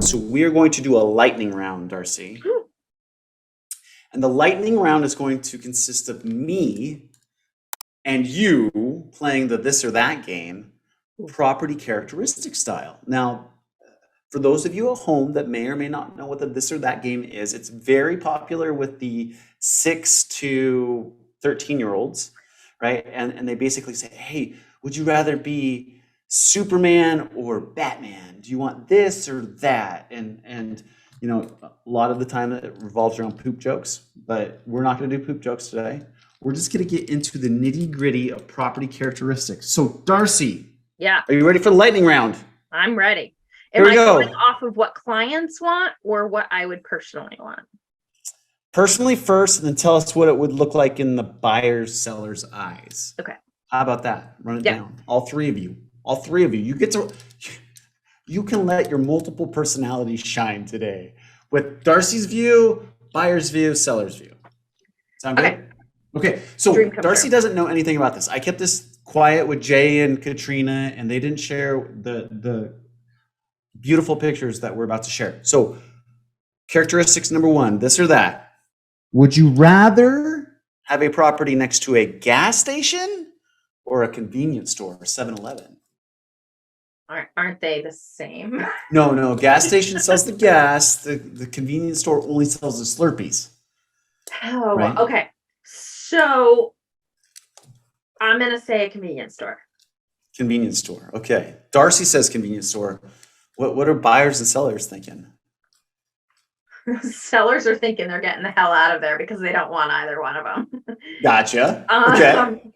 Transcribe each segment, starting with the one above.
So we are going to do a lightning round, Darcy. And the lightning round is going to consist of me and you playing the this or that game, property characteristic style. Now, for those of you at home that may or may not know what the this or that game is, it's very popular with the 6 to 13-year-olds, right? And they basically say, hey, would you rather be Superman or Batman? Do you want this or that? And you know, a lot of the time it revolves around poop jokes, but we're not going to do poop jokes today. We're just going to get into the nitty gritty of property characteristics. So, Darcy, Yeah, are you ready for the lightning round? I'm ready. Here Am we I go. going off of what clients want or what I would personally want? Personally first, and then tell us what it would look like in the buyer's seller's eyes. Okay. How about that? Run it Yeah. down. All three of you. All three of you. You can let your multiple personalities shine today with Darcy's view, buyer's view, seller's view. Sound good? Okay. Okay. So Dream come Darcy true. doesn't know anything about this. I kept this quiet with Jay and Katrina, and they didn't share the beautiful pictures that we're about to share. So characteristics number one, this or that. Would you rather have a property next to a gas station or a convenience store, 7-Eleven? Aren't they the same? No. Gas station sells the gas. The convenience store only sells the Slurpees. Oh, Right. okay. So I'm going to say a convenience store. Convenience store. Okay. Darcy says convenience store. What are buyers and sellers thinking? Sellers are thinking they're getting the hell out of there because they don't want either one of them. Gotcha. Okay.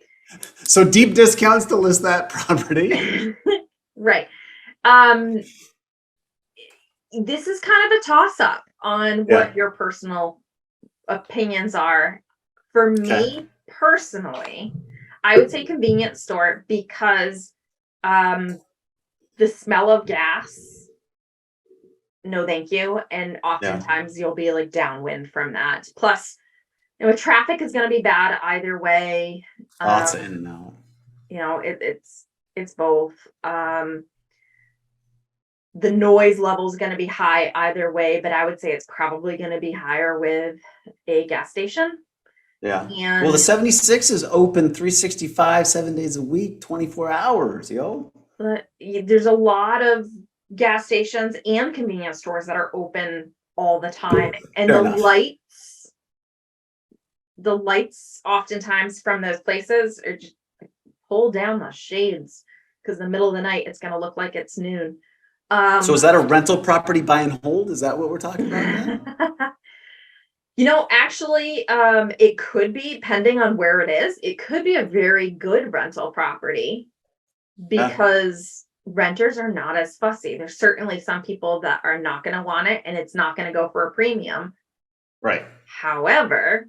So deep discounts to list that property. Right. This is kind of a toss-up on what your personal opinions are. For me personally, I would say convenience store because the smell of gas, no thank you. And oftentimes you'll be like downwind from that. Plus, you know, traffic is going to be bad either way. Lots of in and out. You know, it's both. The noise level is going to be high either way, but I would say it's probably going to be higher with a gas station. Yeah. And well, the 76 is open 365, 7 days a week, 24 hours, yo. But there's a lot of gas stations and convenience stores that are open all the time. And Fair the enough. lights oftentimes from those places are just pull down the shades because in the middle of the night, it's going to look like it's noon. So is that a rental property buy and hold? Is that what we're talking about then? You know, actually, it could be, depending on where it is, it could be a very good rental property because renters are not as fussy. There's certainly some people that are not going to want it and it's not going to go for a premium. Right. However,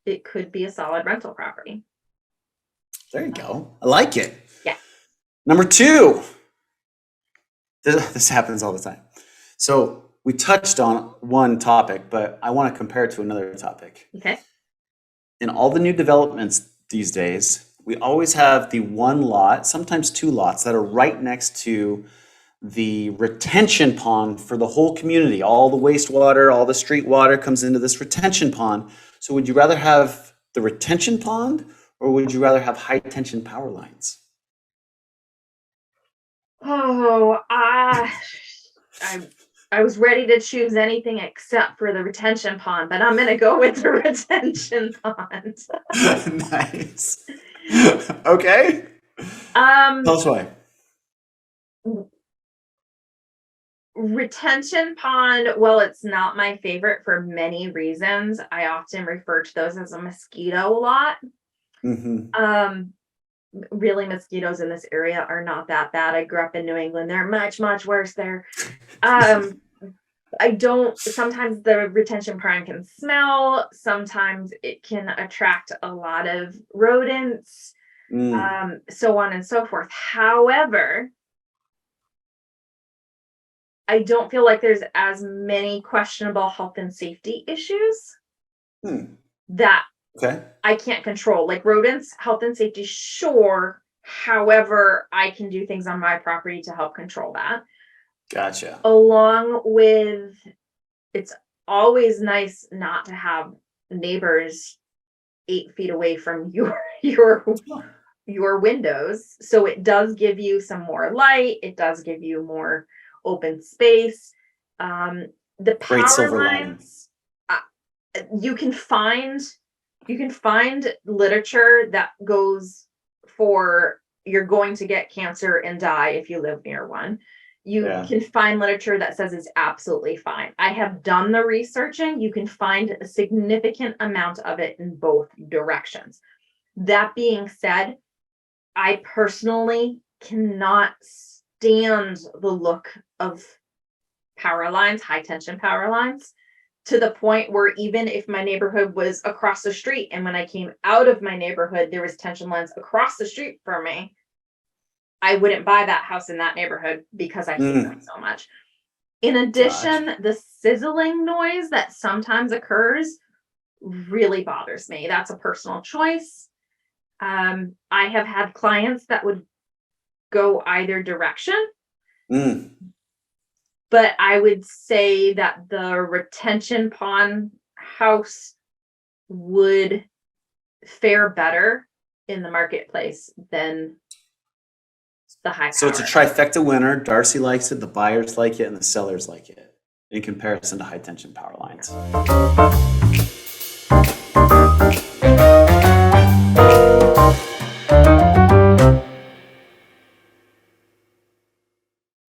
it could be a solid rental property. There you go. I like it. Yeah. Number two. This happens all the time. So we touched on one topic, but I want to compare it to another topic. Okay. In all the new developments these days, we always have the one lot, sometimes two lots that are right next to the retention pond for the whole community. All the wastewater, all the street water comes into this retention pond. So would you rather have the retention pond or would you rather have high tension power lines? Oh, I was ready to choose anything except for the retention pond, but I'm going to go with the retention pond. Nice. Okay. Tell us why. Retention pond, well, it's not my favorite for many reasons. I often refer to those as a mosquito lot. Mm-hmm. Really, mosquitoes in this area are not that bad. I grew up in New England. They're much, much worse there. Sometimes the retention pond can smell. Sometimes it can attract a lot of rodents, so on and so forth. However, I don't feel like there's as many questionable health and safety issues that I can't control. Like rodents, health and safety, sure. However, I can do things on my property to help control that. Gotcha. Along with, it's always nice not to have neighbors 8 feet away from your windows. So it does give you some more light. It does give you more open space. The Great power silver lining. lines, uh, you can find literature that goes for you're going to get cancer and die if you live near one. You Yeah. can find literature that says it's absolutely fine. I have done the researching. You can find a significant amount of it in both directions. That being said, I personally cannot stand the look of power lines, high tension power lines, to the point where even if my neighborhood was across the street and when I came out of my neighborhood, there was tension lines across the street from me, I wouldn't buy that house in that neighborhood because I hate them so much. In addition, Gotcha. the sizzling noise that sometimes occurs really bothers me. That's a personal choice. I have had clients that would go either direction, but I would say that the retention pond house would fare better in the marketplace than the high So it's a power. trifecta winner. Darcy likes it, the buyers like it, and the sellers like it in comparison to high tension power lines.